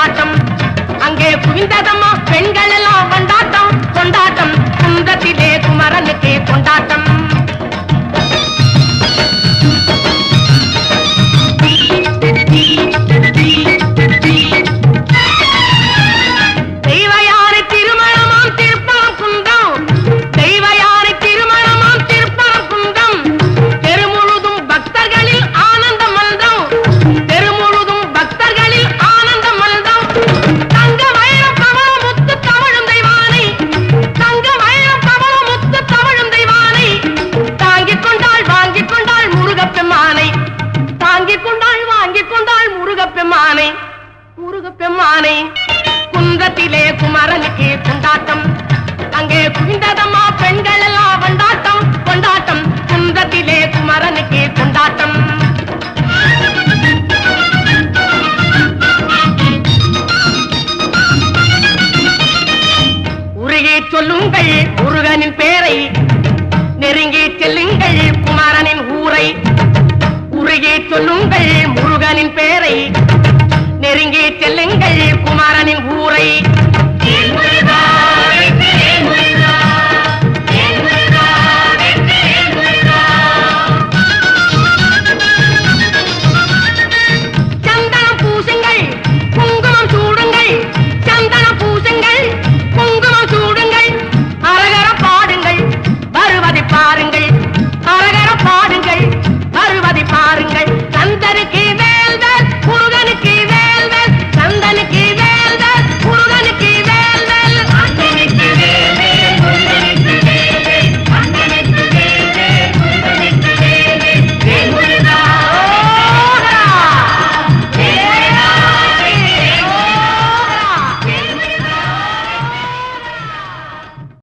கொண்டாட்டம் அங்கே குவிந்ததம்மா பெண்கள் எல்லாம் கொண்டாட்டம் கொண்டாட்டம் குன்றத்திலே குமரனுக்கே கொண்டாட்டம் தெய்வயானை திருமணமாம் திருப்பரம் குன்றம் தெய்வயானை திருமணமாம் திருப்பரம் குன்றம் தெருமுழுதும் பக்தர்களில் ஆனந்த மல்தம் தெருமுழுதும் பக்தர்களில் ஆனந்த மல்தம் தங்க வைரம் பவள முத்து தவழும் தெய்வானை தங்க வைரம் பவள முத்து தவழும் தெய்வானை தாங்கிக் கொண்டாள் வாங்கிக் கொண்டாள் முருகப்பெம்மானை தாங்கிக் கொண்டாள் வாங்கிக் கொண்டாள் முருகப்பெம்மானை முருகப்பெம்மானை குன்றத்திலே குமரனுக்கே கொண்டாட்டம் அங்கே குவிந்ததம்மா பெண்கள் எல்லாம் கொண்டாட்டம் கொண்டாட்டம் குன்றத்திலே குமரனுக்கே கொண்டாட்டம் உருகி சொல்லுங்கள் முருகனின் பேரை நெருங்கி செல்லுங்கள் குமரனின் ஊரை உருகி சொல்லுங்கள் முருகனின் பேரை நெருங்கி செல்லுங்கள்